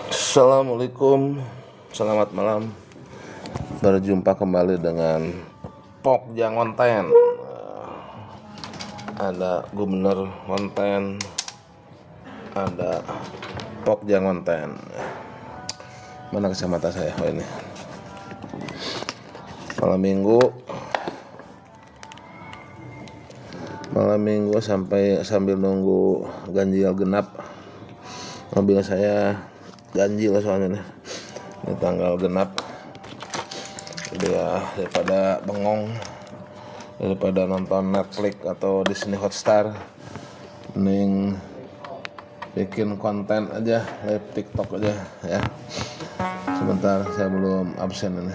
Assalamualaikum, selamat malam. Berjumpa kembali dengan Pokja Ngonten. Ada Gubernur Ngonten, ada Pokja Ngonten. Mana kacamata saya? Oh ini. Malam minggu sambil nunggu ganjil genap. Mobil saya ganjil soalnya nih. Ini tanggal genap. Jadi ya daripada bengong, daripada nonton Netflix atau Disney Hotstar, mending bikin konten aja, live TikTok aja ya. Sebentar, saya belum absen ini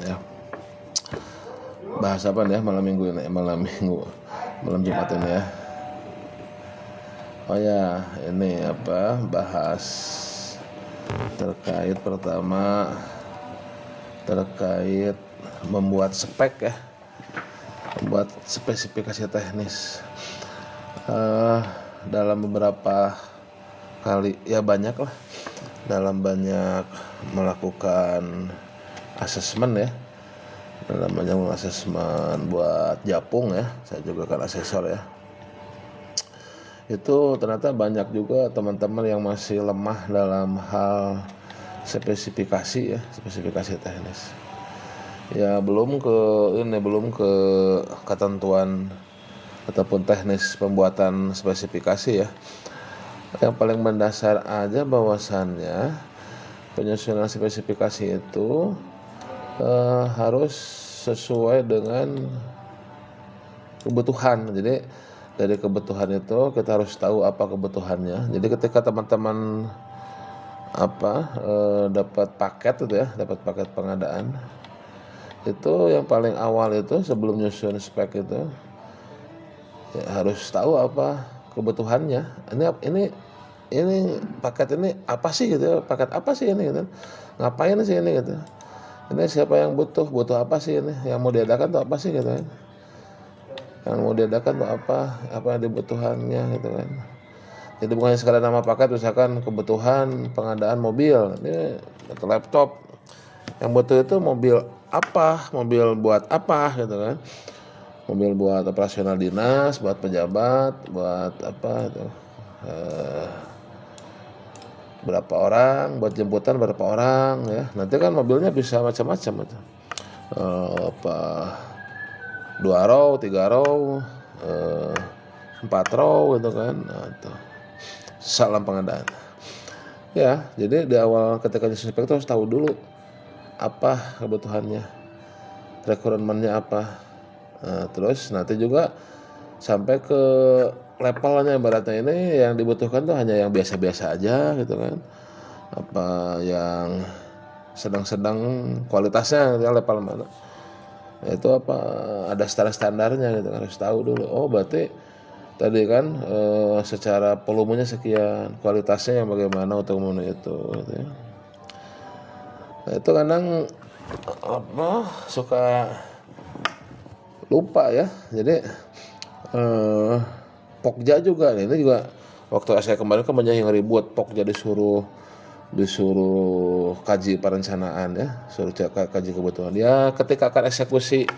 ya. Bahas apa nih ya malam Jumat ini ya. Oh ya, ini bahas terkait membuat spek ya, membuat spesifikasi teknis. Dalam beberapa kali ya banyak lah, dalam banyak melakukan asesmen ya, dalam banyak asesmen buat Japung ya, saya juga kan asesor ya. Itu ternyata banyak juga teman-teman yang masih lemah dalam hal spesifikasi teknis. Ya belum ke ketentuan ataupun teknis pembuatan spesifikasi ya. Yang paling mendasar aja bahwasannya penyusunan spesifikasi itu harus sesuai dengan kebutuhan. Jadi dari kebutuhan itu kita harus tahu apa kebutuhannya. Jadi ketika teman-teman dapat paket pengadaan, itu yang paling awal itu sebelum nyusun spek itu ya harus tahu apa kebutuhannya. Ini paket ini apa sih gitu? Paket apa sih ini gitu? Ngapain sih ini gitu? Ini siapa yang butuh apa sih ini? Yang mau diadakan tuh apa sih gitu kan? Yang mau diadakan tuh apa dibutuhannya gitu kan. Jadi bukan sekadar nama paket, misalkan kebutuhan pengadaan mobil, ini laptop, yang butuh itu mobil buat apa gitu kan, mobil buat operasional dinas, buat pejabat, buat itu, berapa orang, buat jemputan berapa orang ya. Nanti kan mobilnya bisa macam-macam itu, 2 row, 3 row, 4 row gitu kan. Salam pengadaan ya. Jadi di awal ketika nyusun spek itu harus tahu dulu apa kebutuhannya, requirementnya apa. Terus nanti juga sampai ke levelnya, ibaratnya ini yang dibutuhkan tuh hanya yang biasa-biasa aja gitu kan, apa yang sedang-sedang kualitasnya gitu, level mana itu ada standarnya gitu kan, harus tahu dulu. Oh berarti tadi kan secara volumenya sekian, kualitasnya yang bagaimana untuk memenuhi itu gitu ya. Nah, itu kadang suka lupa ya. Jadi Pokja juga ini juga waktu saya kemarin kan banyak yang ribut, Pokja disuruh kaji perencanaan ya, suruh kaji kebutuhan ya. Ketika akan eksekusi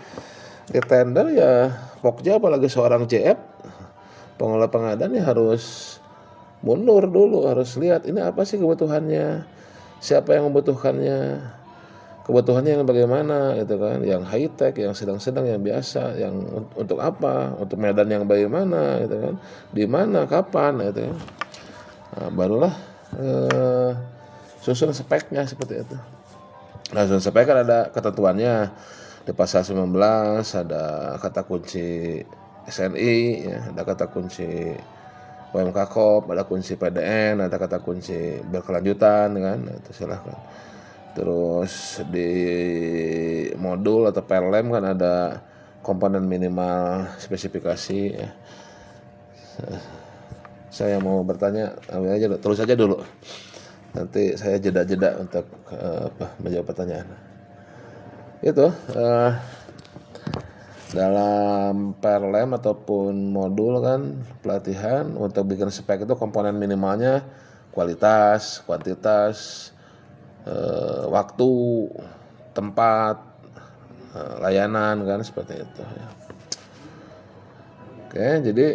di tender ya Pokja apalagi seorang JF pengelola pengadaan ya harus mundur dulu, harus lihat ini apa sih kebutuhannya, siapa yang membutuhkannya, kebutuhannya yang bagaimana gitu kan, yang high tech, yang sedang-sedang, yang biasa, yang untuk apa, untuk medan yang bagaimana gitu kan, di mana, kapan gitu kan. Nah, barulah susun speknya seperti itu. Nah, susun spek kan ada ketentuannya di pasal 19, ada kata kunci SNI ya, ada kata kunci UMK-KOP, ada kunci PDN, ada kata kunci berkelanjutan kan. Nah, itu silahkan. Terus di modul atau perlem kan ada komponen minimal spesifikasi ya. Saya mau bertanya, terus aja dulu. Nanti saya jeda untuk menjawab pertanyaan. Itu dalam perlem ataupun modul kan pelatihan untuk bikin spek itu komponen minimalnya kualitas, kuantitas, waktu, tempat, layanan kan seperti itu ya. Oke, jadi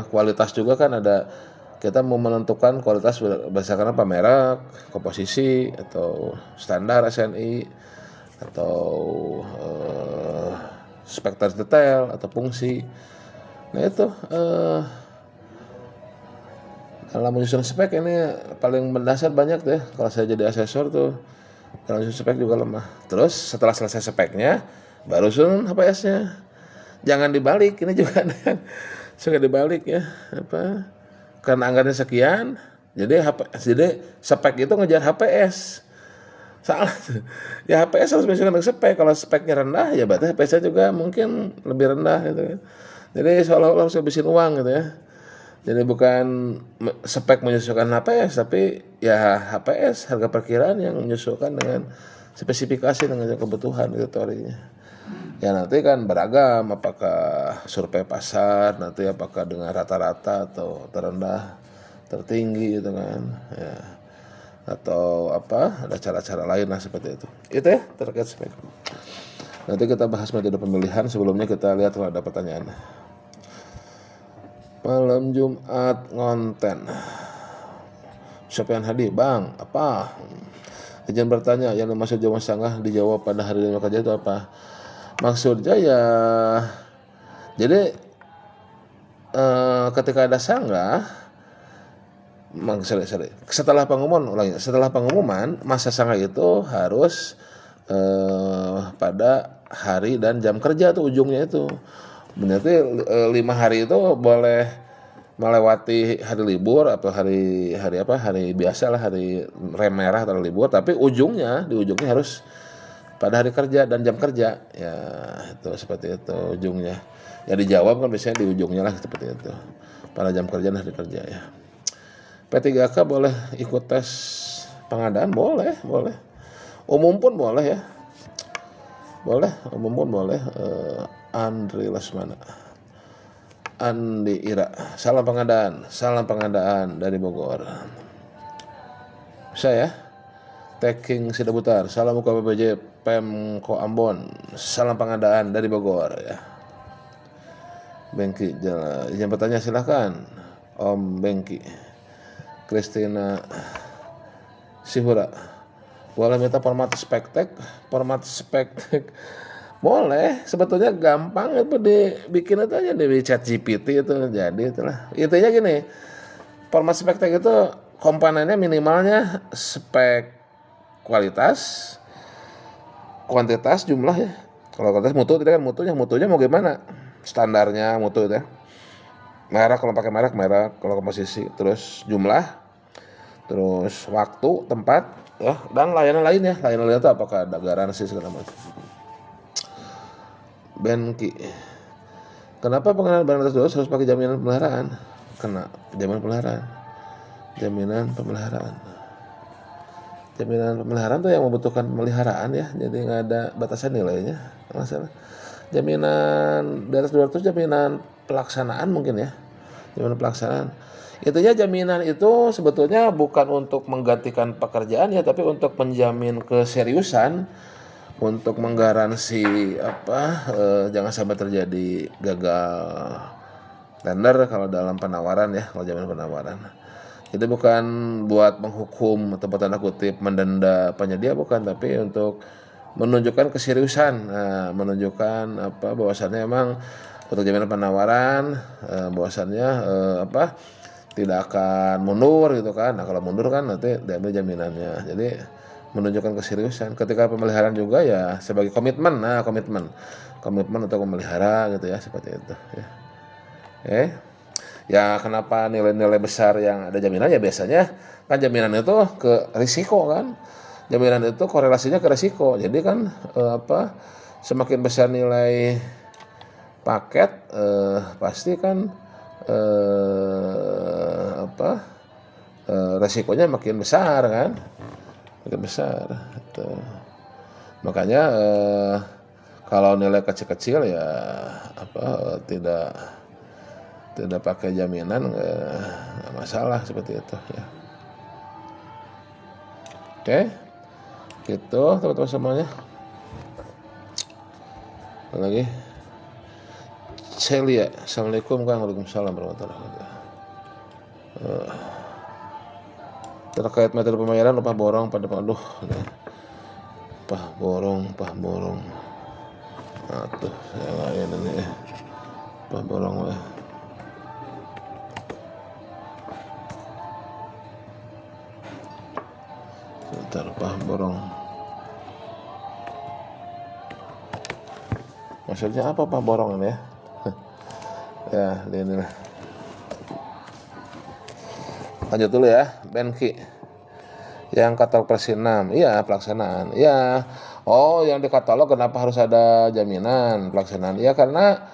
kualitas juga kan ada, kita mau menentukan kualitas berdasarkan apa, merek, komposisi atau standar SNI atau spek detail atau fungsi. Nah itu dalam menyusun spek ini paling mendasar banyak deh. Kalau saya jadi asesor tuh dalam menyusun spek juga lemah. Terus setelah selesai speknya baru susun HPS-nya. Jangan dibalik, ini juga suka dibalik ya, apa? Karena anggarannya sekian, jadi spek itu ngejar HPS. Salah. Ya HPS harus menyesuaikan dengan spek. Kalau speknya rendah ya berarti HPS-nya juga mungkin lebih rendah gitu kan. Jadi seolah-olah harus habisin uang gitu ya. Jadi bukan spek menyesuaikan HPS, tapi ya HPS harga perkiraan yang menyesuaikan dengan spesifikasi dengan kebutuhan gitu teorinya. Ya nanti kan beragam, apakah survei pasar, nanti apakah dengan rata-rata atau terendah, tertinggi gitu kan, ya. Atau apa, ada cara-cara lain lah seperti itu. Itu ya terkait spek. Nanti kita bahas metode pemilihan, sebelumnya kita lihat kalau ada pertanyaan. Malam Jumat ngonten. Sofyan Hadi, Bang, apa? Izin bertanya, yang dimaksud jam sanggah dijawab pada hari lima kerja itu apa? Maksudnya ya, jadi ketika ada sanggah, setelah pengumuman masa sanggah itu harus pada hari dan jam kerja tuh ujungnya itu. Berarti 5 hari itu boleh melewati hari libur atau hari biasa lah, hari rem merah atau libur, tapi di ujungnya harus pada hari kerja dan jam kerja ya, itu seperti itu ujungnya ya. Dijawab kan biasanya di ujungnya lah seperti itu, pada jam kerja dan hari kerja ya. P3K boleh ikut tes pengadaan, boleh umum pun boleh ya, umum pun boleh. Andri Lesmana, Andi Ira, salam pengadaan dari Bogor. Saya Taking Sidabutar, salam UKBPJ Pemko Ambon, salam pengadaan dari Bogor ya. Bengki, izin bertanya silahkan Om Bengki. Kristina Sihura, boleh minta format spektek? Boleh, sebetulnya gampang itu dibikin itu aja di ChatGPT itu, jadi itulah. Intinya gini, format spektek itu komponennya minimalnya spek kualitas, kuantitas, jumlah ya. Kalau kuantitas mutu, tidak kan mutunya mau gimana? Standarnya mutu ya. Merek kalau pakai merek, kalau komposisi, terus jumlah, terus waktu, tempat, ya, dan layanan lainnya. Layanan lainnya itu apakah ada garansi segala macam. Benki, kenapa pengenalan barang tersebut harus pakai jaminan pemeliharaan? Jaminan pemeliharaan tuh yang membutuhkan pemeliharaan ya, jadi nggak ada batasan nilainya. Masalah jaminan di atas 200 jaminan pelaksanaan mungkin ya, jaminan pelaksanaan. Intinya jaminan itu sebetulnya bukan untuk menggantikan pekerjaan ya, tapi untuk menjamin keseriusan, untuk menggaransi jangan sampai terjadi gagal tender kalau dalam penawaran ya, kalau jaminan penawaran. Jadi bukan buat menghukum atau tanda kutip mendenda penyedia, bukan, tapi untuk menunjukkan keseriusan, menunjukkan bahwasannya emang untuk jaminan penawaran bahwasannya tidak akan mundur gitu kan. Nah kalau mundur kan nanti diambil jaminannya. Jadi menunjukkan keseriusan. Ketika pemeliharaan juga ya sebagai komitmen untuk memelihara gitu ya, seperti itu ya. Ya kenapa nilai-nilai besar yang ada jaminan ya, biasanya kan jaminan itu ke risiko kan. Jaminan itu korelasinya ke risiko. Jadi kan semakin besar nilai paket pasti kan resikonya makin besar kan. Makin besar. Makanya Kalau nilai kecil-kecil ya tidak pakai jaminan, nggak masalah seperti itu ya. Oke, gitu teman-teman semuanya. Apa lagi? Celia, assalamualaikum Kang. Waalaikumsalam warahmatullahi wabarakatuh. Terkait metode pembayaran upah borong pada upah borong. Tuh saya lain ini ya. Upah borong ya. Sebentar, upah borong. Maksudnya apa upah borong ini ya? Ya, ini lah. Lanjut dulu ya, Benki. Yang katalog Persinam, iya pelaksanaan. Iya. Oh, yang di katalog kenapa harus ada jaminan pelaksanaan? Ya karena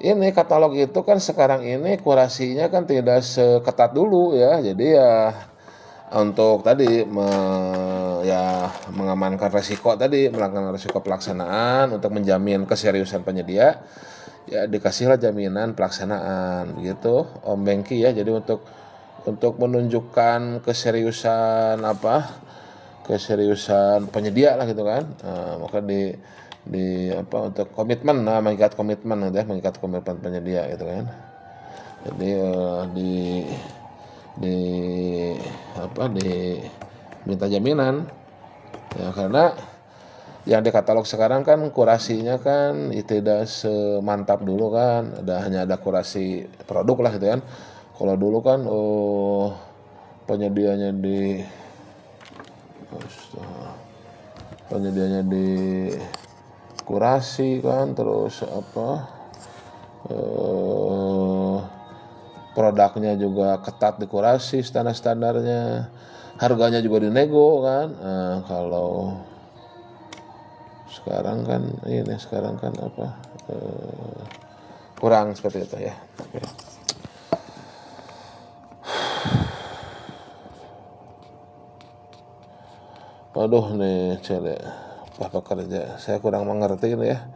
ini katalog itu kan sekarang ini kurasinya kan tidak seketat dulu ya. Jadi ya untuk tadi mengamankan resiko tadi, melakukan resiko pelaksanaan untuk menjamin keseriusan penyedia, ya dikasihlah jaminan pelaksanaan begitu Om Bengki ya. Jadi untuk menunjukkan keseriusan penyedia lah gitu kan. Maka untuk komitmen, mengikat komitmen gitu ya, mengikat komitmen penyedia gitu kan. Jadi minta jaminan ya, karena yang di katalog sekarang kan kurasinya kan tidak semantap dulu kan, hanya ada kurasi produk lah gitu kan. Kalau dulu kan penyedianya di kurasi kan, terus produknya juga ketat dikurasi standar-standarnya, harganya juga dinego kan. Kalau sekarang kan kurang seperti itu ya. Oke. Aduh nih Pak pekerja, saya kurang mengerti ini ya.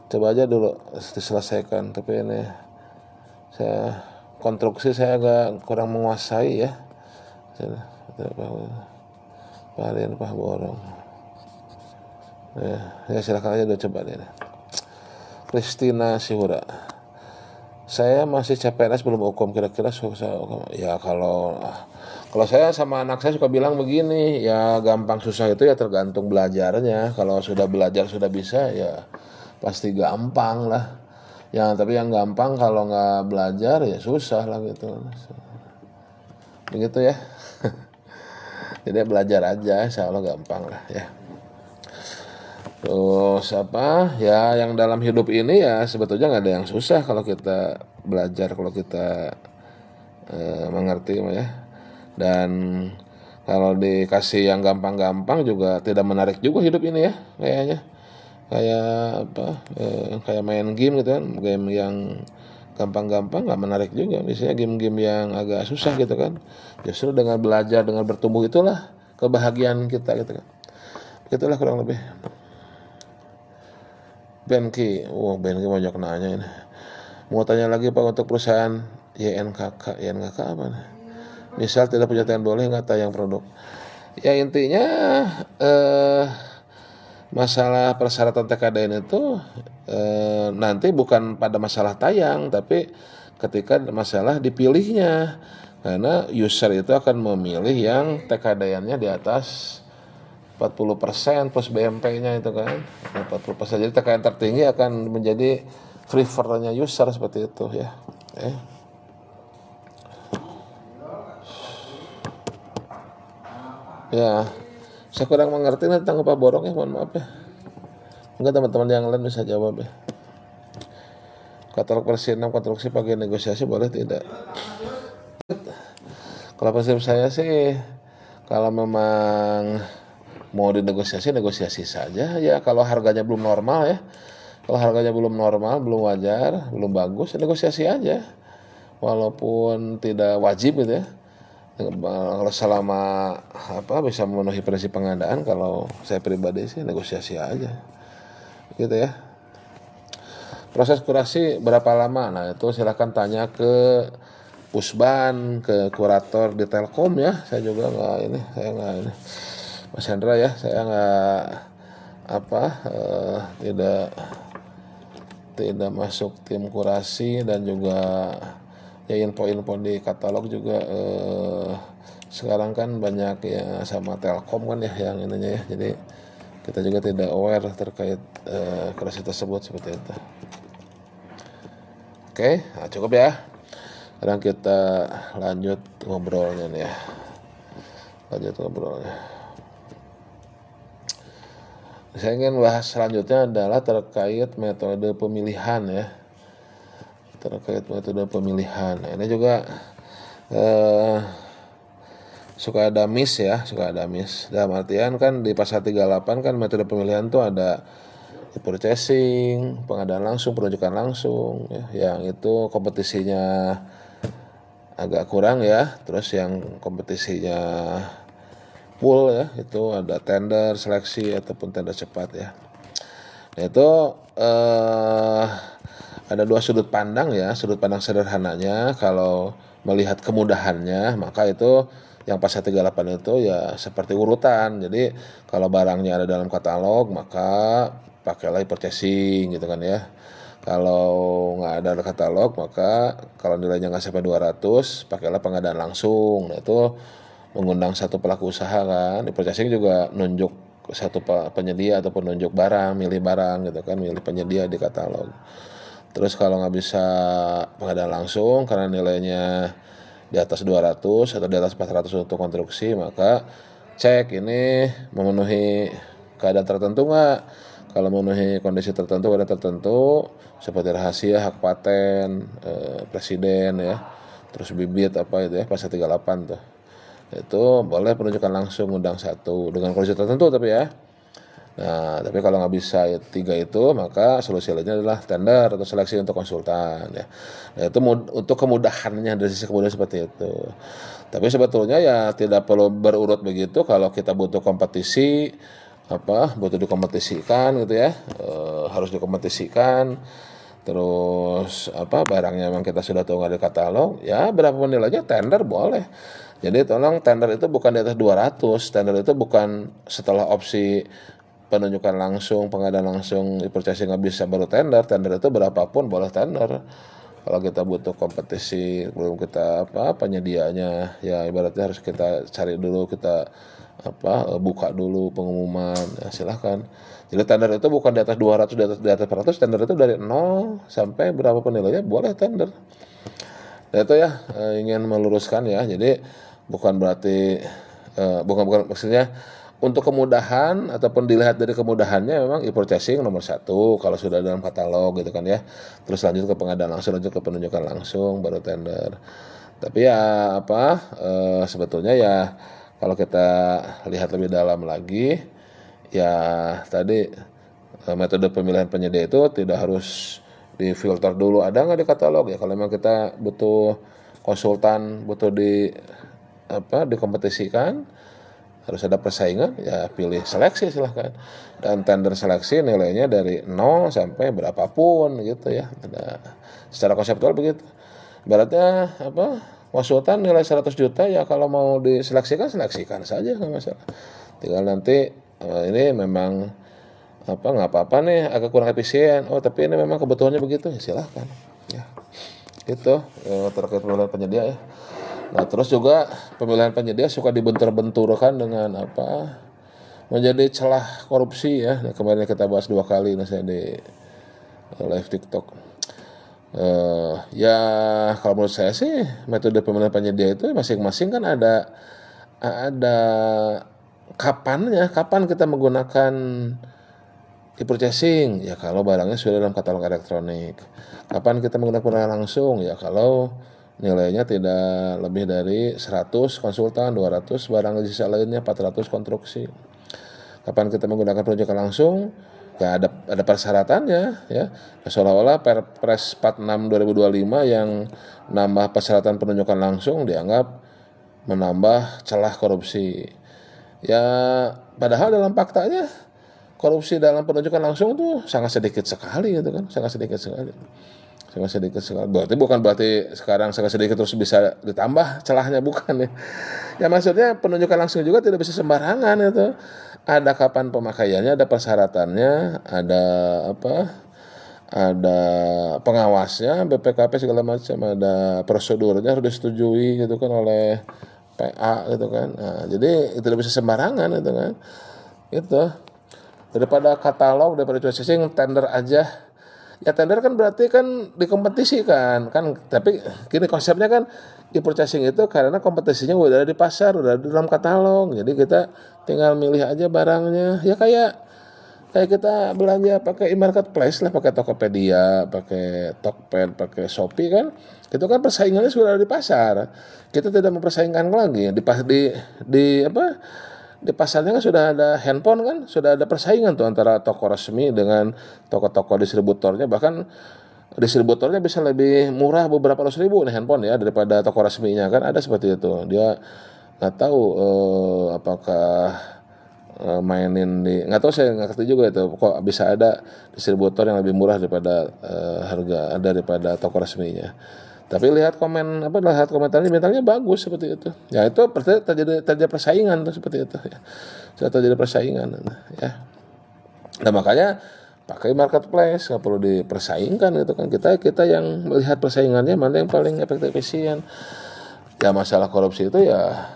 Coba aja dulu diselesaikan, tapi ini saya konstruksi saya agak kurang menguasai ya. Upah borong. Ya silakan aja dulu coba deh. Kristina Sihura. Saya masih CPNS belum hukum, kira-kira ya kalau saya sama anak saya suka bilang begini, ya gampang susah itu ya tergantung belajarnya. Kalau sudah belajar sudah bisa ya pasti gampang lah. Tapi yang gampang kalau nggak belajar ya susah lah gitu. Begitu ya. Jadi belajar aja, insya Allah gampang lah ya. Terus ya yang dalam hidup ini ya sebetulnya nggak ada yang susah kalau kita belajar, kalau kita mengerti ya. Dan kalau dikasih yang gampang-gampang juga tidak menarik juga hidup ini ya kayaknya. Kayak main game gitu kan, game yang gampang-gampang nggak menarik juga. Biasanya game-game yang agak susah gitu kan, justru dengan belajar, dengan bertumbuh itulah kebahagiaan kita gitu kan. Begitulah kurang lebih. Benki banyak nanya ini. Mau tanya lagi Pak, untuk perusahaan YNKK apa nih? Misal tidak punya tayangan, boleh nggak tayang produk? Ya intinya masalah persyaratan TKDN itu nanti bukan pada masalah tayang, tapi ketika masalah dipilihnya, karena user itu akan memilih yang TKDN-nya di atas 40% plus BMP-nya itu kan 40%. Jadi TKDN tertinggi akan menjadi preferennya user seperti itu ya. Ya, saya kurang mengerti tentang upah borong ya, mohon maaf ya. Enggak, teman-teman yang lain bisa jawab ya. Katalog Persinam konstruksi pakai negosiasi boleh tidak? Kalau prinsip saya sih, kalau memang mau dinegosiasi, negosiasi saja ya. Kalau harganya belum normal ya, kalau harganya belum normal, belum wajar, belum bagus, negosiasi aja. Walaupun tidak wajib gitu ya. Kalau selama bisa memenuhi prinsip pengadaan, kalau saya pribadi sih negosiasi aja gitu ya. Proses kurasi berapa lama? Nah itu silakan tanya ke Pusban, ke kurator di Telkom ya. Saya juga nggak ini, Mas Hendra ya, saya nggak tidak masuk tim kurasi, dan juga ya info-info di katalog juga sekarang kan banyak ya sama Telkom kan ya yang ininya ya, jadi kita juga tidak aware terkait kurasi tersebut seperti itu. Oke, nah cukup ya. Sekarang kita lanjut ngobrolnya nih ya. Saya ingin bahas selanjutnya adalah terkait metode pemilihan ya. Nah, ini juga suka ada miss. Dalam artian kan di pasal 38 kan metode pemilihan tuh ada purchasing, pengadaan langsung, penunjukan langsung ya, yang itu kompetisinya agak kurang ya. Terus yang kompetisinya pool ya, itu ada tender seleksi ataupun tender cepat ya. Nah itu ada dua sudut pandang ya. Sudut pandang sederhananya kalau melihat kemudahannya, maka itu yang pasal 38 itu ya seperti urutan. Jadi kalau barangnya ada dalam katalog, maka pakailah purchasing gitu kan ya. Kalau nggak ada katalog, maka kalau nilainya nggak sampai 200, pakailah pengadaan langsung. Nah itu mengundang satu pelaku usaha kan. Di purchasing juga nunjuk satu penyedia ataupun nunjuk barang, milih barang gitu kan, milih penyedia di katalog. Terus kalau nggak bisa pengadaan langsung karena nilainya di atas 200 atau di atas 400 untuk konstruksi, maka cek ini memenuhi keadaan tertentu nggak. Kalau memenuhi kondisi tertentu, seperti rahasia, hak paten, presiden ya, terus bibit apa itu ya, pasal 38 tuh. Itu boleh penunjukan langsung undang satu dengan kondisi tertentu tapi ya. Nah, tapi kalau nggak bisa tiga itu, maka solusi lainnya adalah tender atau seleksi untuk konsultan ya. Nah, itu untuk kemudahannya, dari sisi kemudahan seperti itu. Tapi sebetulnya ya tidak perlu berurut begitu. Kalau kita butuh kompetisi, butuh dikompetisikan gitu ya, harus dikompetisikan. Terus barangnya memang kita sudah tahu nggak ada katalog, ya berapapun nilainya tender boleh. Jadi tolong tender itu bukan di atas 200, tender itu bukan setelah opsi penunjukan langsung, pengadaan langsung, purchasing nggak bisa baru tender itu berapapun boleh tender. Kalau kita butuh kompetisi, belum kita penyedianya, ya ibaratnya harus kita cari dulu, kita buka dulu pengumuman, ya silahkan. Jadi tender itu bukan di atas 200, di atas 400, tender itu dari 0 sampai berapapun nilainya boleh tender. Nah itu ya ingin meluruskan ya, jadi bukan berarti bukan maksudnya untuk kemudahan ataupun dilihat dari kemudahannya memang e-purchasing nomor 1 kalau sudah dalam katalog gitu kan ya. Terus lanjut ke pengadaan langsung, lanjut ke penunjukan langsung, baru tender. Tapi ya sebetulnya ya kalau kita lihat lebih dalam lagi ya tadi metode pemilihan penyedia itu tidak harus difilter dulu ada nggak di katalog ya. Kalau memang kita butuh konsultan, butuh dikompetisikan, harus ada persaingan ya pilih seleksi silahkan, dan tender seleksi nilainya dari 0 sampai berapapun gitu ya. Secara konseptual begitu. Ibaratnya konsultan nilai 100 juta ya, kalau mau diseleksikan seleksikan saja nggak masalah. Tinggal nanti ini memang nggak apa-apa nih agak kurang efisien, tapi ini memang kebutuhannya begitu ya silahkan ya. Itu terkait pemilihan penyedia ya. Nah terus juga pemilihan penyedia suka dibentur-benturkan dengan menjadi celah korupsi ya. Nah, kemarin kita bahas 2 kali saya di live TikTok. Ya kalau menurut saya sih metode pemilihan penyedia itu masing-masing kan ada kapan kita menggunakan e-purchasing ya kalau barangnya sudah dalam katalog elektronik. Kapan kita menggunakan pengadaan langsung ya kalau nilainya tidak lebih dari 100 konsultan, 200 barang sisa lainnya, 400 konstruksi. Kapan kita menggunakan penunjukan langsung? Ya ada persyaratannya ya. Seolah-olah Perpres 46 2025 yang nambah persyaratan penunjukan langsung dianggap menambah celah korupsi. Ya padahal dalam faktanya korupsi dalam penunjukan langsung tuh sangat sedikit sekali gitu kan, sangat sedikit sekali. Berarti sekarang sangat sedikit terus bisa ditambah celahnya, bukan ya. Ya maksudnya penunjukan langsung juga tidak bisa sembarangan itu. Ada kapan pemakaiannya, ada persyaratannya, ada ada pengawasnya, BPKP segala macam, ada prosedurnya harus disetujui gitu kan oleh PA gitu kan. Nah, jadi itu tidak bisa sembarangan itu kan. Itu daripada katalog, daripada processing, tender aja. Ya tender kan berarti kan dikompetisikan kan, tapi gini konsepnya kan di purchasing itu karena kompetisinya udah ada di pasar, udah ada di dalam katalog, jadi kita tinggal milih aja barangnya. Ya kayak kita belanja pakai e-marketplace lah, pakai Tokopedia, pakai Tokped, pakai Shopee kan, itu kan persaingannya sudah ada di pasar, kita tidak mempersaingkan lagi di pasarnya kan sudah ada handphone kan, sudah ada persaingan tuh antara toko resmi dengan toko-toko distributornya, bahkan distributornya bisa lebih murah beberapa ratus ribu nih handphone ya daripada toko resminya kan, ada seperti itu. Dia nggak tahu apakah mainin di, nggak tahu, saya nggak ngerti juga itu kok bisa ada distributor yang lebih murah daripada harga daripada toko resminya. Tapi lihat komentarnya, bintangnya bagus seperti itu. Ya itu terjadi persaingan tuh seperti itu ya. Sudah terjadi persaingan ya. Nah makanya pakai marketplace, nggak perlu dipersaingkan gitu kan. Kita yang melihat persaingannya mana yang paling efisien. Ya masalah korupsi itu ya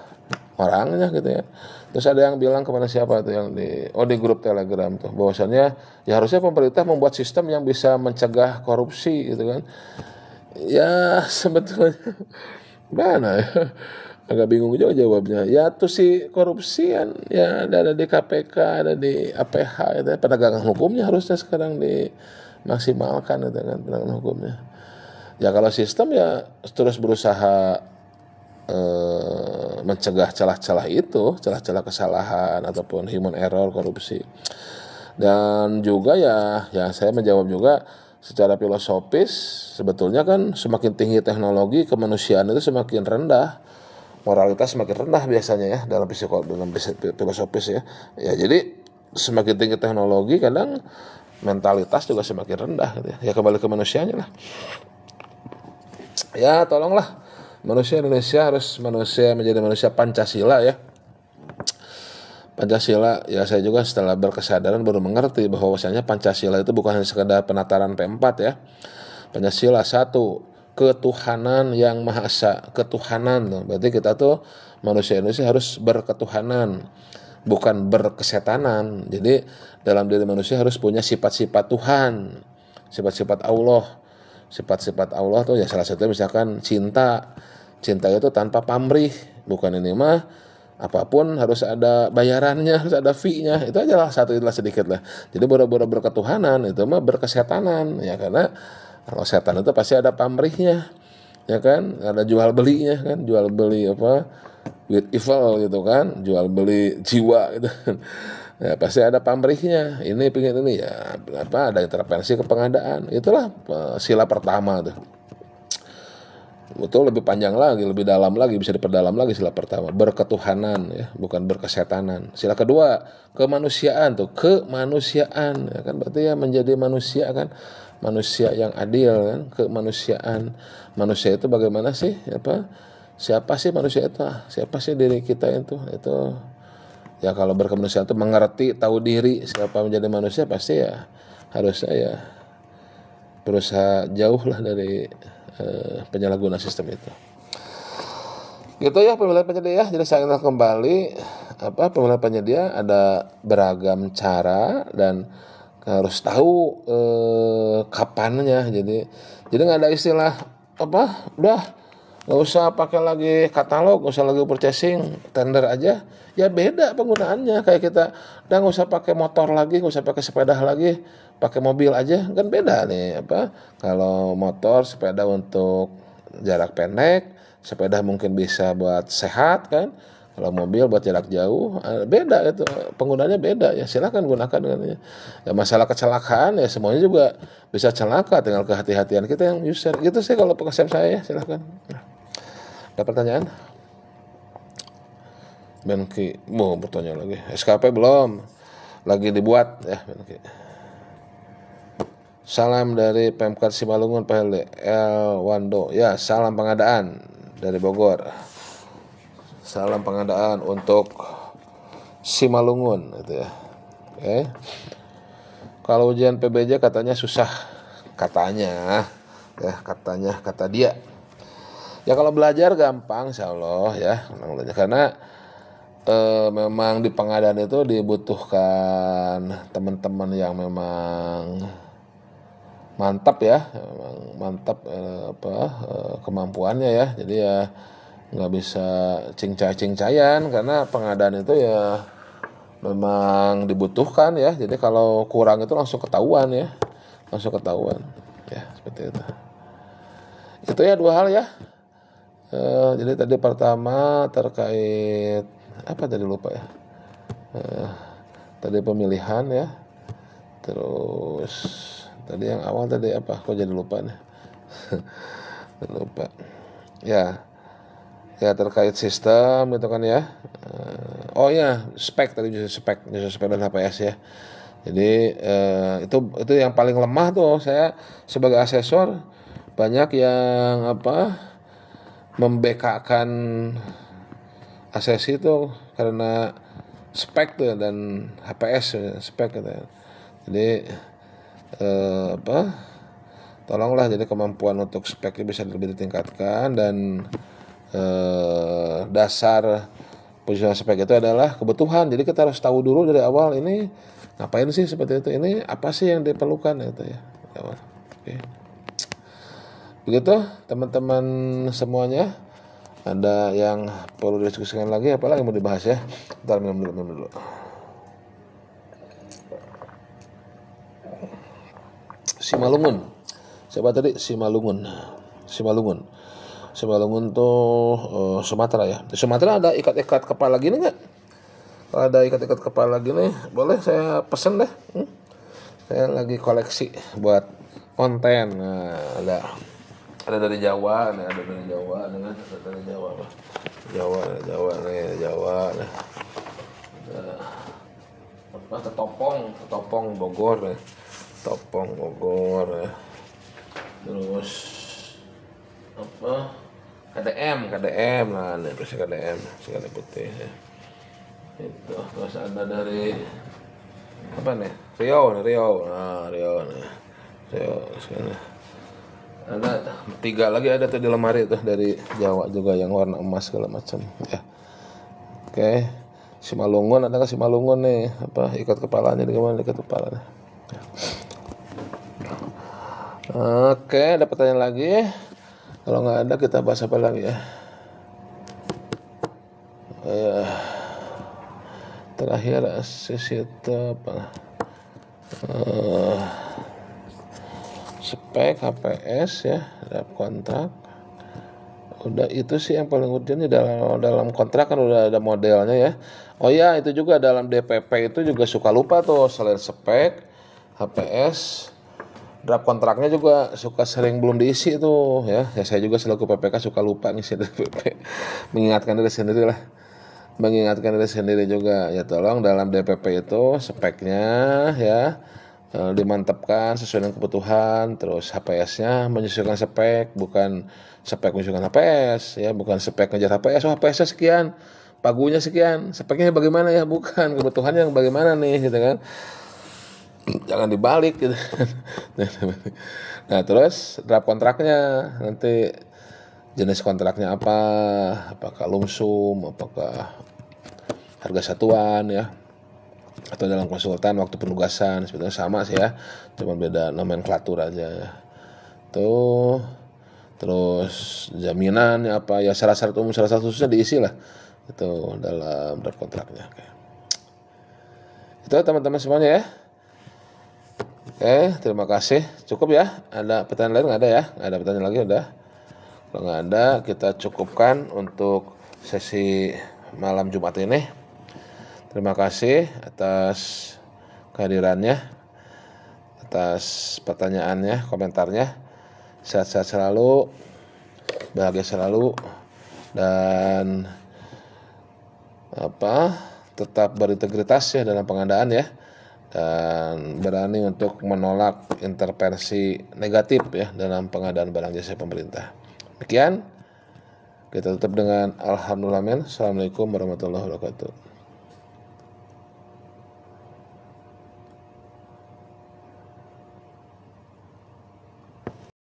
orangnya gitu ya. Terus ada yang bilang kemana siapa tuh yang di grup Telegram tuh bahwasannya ya harusnya pemerintah membuat sistem yang bisa mencegah korupsi gitu kan. Ya sebetulnya mana ya, agak bingung juga jawabnya. Ya tuh si korupsi kan ya ada di KPK, ada di APH itu, penegakan hukumnya harusnya sekarang dimaksimalkan itu kan, penegakan hukumnya. Ya kalau sistem ya terus berusaha mencegah celah-celah itu, celah-celah kesalahan ataupun human error korupsi. Dan juga ya saya menjawab juga secara filosofis, sebetulnya kan semakin tinggi teknologi, kemanusiaan itu semakin rendah, moralitas semakin rendah biasanya ya dalam filosofis ya. Ya jadi semakin tinggi teknologi kadang mentalitas juga semakin rendah gitu ya. Ya kembali ke manusianya lah. Ya tolonglah manusia Indonesia harus menjadi manusia Pancasila ya. Pancasila ya, saya juga setelah berkesadaran baru mengerti bahwasanya Pancasila itu bukan hanya sekedar penataran P4 ya. Pancasila satu, ketuhanan yang Maha Esa, ketuhanan tuh. Berarti kita tuh manusia Indonesia harus berketuhanan, bukan berkesetanan. Jadi dalam diri manusia harus punya sifat-sifat Tuhan, sifat-sifat Allah. Sifat-sifat Allah tuh ya salah satunya misalkan cinta. Cinta itu tanpa pamrih, bukan ini mah apapun harus ada bayarannya, harus ada fee-nya. Itu aja lah, itulah sedikit lah. Jadi boro-boro berketuhanan itu mah berkesetanan ya, karena kalau setan itu pasti ada pamrihnya. Ya kan? Ada jual belinya kan, jual beli with evil gitu kan, jual beli jiwa gitu. Ya pasti ada pamrihnya. Ini pingin ini ya ada intervensi ke pengadaan. Itulah sila pertama tuh. Betul, lebih panjang lagi, lebih dalam lagi, bisa diperdalam lagi sila pertama, berketuhanan ya, bukan berkesetanan. Sila kedua, kemanusiaan tuh, kemanusiaan ya kan, berarti ya menjadi manusia kan, manusia yang adil kan, kemanusiaan. Manusia itu bagaimana sih? Siapa sih manusia itu? Siapa sih diri kita itu? Itu ya kalau berkemanusiaan itu mengerti, tahu diri, siapa menjadi manusia pasti ya harusnya ya berusaha jauh lah dari penyalahguna sistem itu. Gitu ya pemilihan penyedia. Jadi saya ingin kembali pemilihan penyedia ada beragam cara dan harus tahu kapannya. Jadi nggak ada istilah udah nggak usah pakai lagi katalog, nggak usah lagi purchasing, tender aja. Ya beda penggunaannya, kayak kita udah nggak usah pakai motor lagi, nggak usah pakai sepeda lagi, pakai mobil aja kan beda nih. Kalau motor, sepeda untuk jarak pendek, sepeda mungkin bisa buat sehat kan, kalau mobil buat jarak jauh, beda itu penggunaannya beda ya. Silakan gunakan kan ya. Masalah kecelakaan ya semuanya juga bisa celaka, tinggal kehati-hatian kita yang user gitu sih kalau konsep saya ya. Silakan. Ada pertanyaan? Benki mau bertanya lagi. SKP belum? lagi dibuat ya. Salam dari Pemkab Simalungun Pak Helde El Wando. Ya, salam pengadaan dari Bogor. Salam pengadaan untuk Simalungun gitu ya. Oke. Kalau ujian PBJ katanya susah. Katanya ya, kata dia. Ya kalau belajar gampang insyaallah ya. Karena memang di pengadaan itu dibutuhkan teman-teman yang memang mantap ya, mantap kemampuannya ya. Jadi ya nggak bisa cincai-cincayan karena pengadaan itu ya memang dibutuhkan ya. Jadi kalau kurang itu langsung ketahuan ya, seperti itu. Itu ya 2 hal ya. Jadi tadi pertama terkait apa tadi lupa ya. Tadi pemilihan ya. Terus tadi yang awal tadi apa? Kok jadi lupa nih? Lupa. Ya terkait sistem gitu kan ya. Oh ya, spek tadi justru spek dan HPS ya. Jadi itu yang paling lemah tuh. Saya sebagai asesor banyak yang membekakan asesi itu karena spek tuh dan HPS spek gitu. Jadi tolonglah jadi kemampuan untuk speknya bisa lebih ditingkatkan dan dasar posisional spek itu adalah kebutuhan. Jadi kita harus tahu dulu dari awal ini ngapain sih seperti itu, ini apa sih yang diperlukan gitu ya. Oke. Begitu teman-teman semuanya. Ada yang perlu didiskusikan lagi, apalagi mau dibahas ya. Bentar minum dulu. Simalungun. Siapa tadi? Simalungun tuh Sumatera ya. Di Sumatera ada ikat-ikat kepala gini nggak? Kalau ada ikat-ikat kepala gini, boleh saya pesen deh. Saya lagi koleksi buat konten. Nah, ada dari Jawa, nih ada dari Jawa, dengan ada dari Jawa. Jawa nih. Ada Tetopong Bogor nih. Terus KDM, nah ini terus KDM segala putih ya. Itu terus ada dari apa nih? Riau nih. Sekarang ada 3 lagi ada tuh di lemari tuh dari Jawa juga yang warna emas segala macam ya. Oke. Simalungun, ada nggak Simalungun nih? Ikat kepalanya di mana ikat kepalanya? Ya. Oke, ada pertanyaan lagi? Kalau nggak ada kita bahas apa lagi ya? Terakhir sesi itu apa? Spek HPS ya, dalam kontrak. Udah itu sih yang paling urgent di dalam kontrak kan udah ada modelnya ya. Oh ya, itu juga dalam DPP itu juga suka lupa tuh, selain spek HPS, draft kontraknya juga suka sering belum diisi tuh ya. Ya saya juga selaku PPK suka lupa ngisi DPP. Mengingatkan diri sendiri juga ya, tolong dalam DPP itu speknya ya dimantapkan sesuai dengan kebutuhan. Terus HPS-nya menyesuaikan spek, bukan spek menyesuaikan HPS ya, bukan spek ngejar HPS. HPS-nya sekian, pagunya sekian, speknya bagaimana ya, bukan kebutuhannya yang bagaimana nih gitu kan. Jangan dibalik gitu. Nah terus draft kontraknya nanti jenis kontraknya apa, apakah lumsum, apakah harga satuan ya, atau dalam konsultan waktu penugasan, sebetulnya sama sih ya, cuma beda nomenklatur aja ya. Tuh terus jaminannya apa ya, syarat-syarat umum syarat-syarat khususnya diisi lah itu dalam draft kontraknya. Oke. Itu teman-teman semuanya ya. Oke, terima kasih. Cukup ya? Ada pertanyaan lain nggak ada ya? Nggak ada pertanyaan lagi udah. Kalau nggak ada, kita cukupkan untuk sesi malam Jumat ini. Terima kasih atas kehadirannya, atas pertanyaannya, komentarnya. Sehat-sehat selalu, bahagia selalu, dan tetap berintegritas ya dalam pengadaan ya. dan berani untuk menolak intervensi negatif ya dalam pengadaan barang jasa pemerintah. Demikian, kita tutup dengan alhamdulillah. Assalamualaikum warahmatullahi wabarakatuh.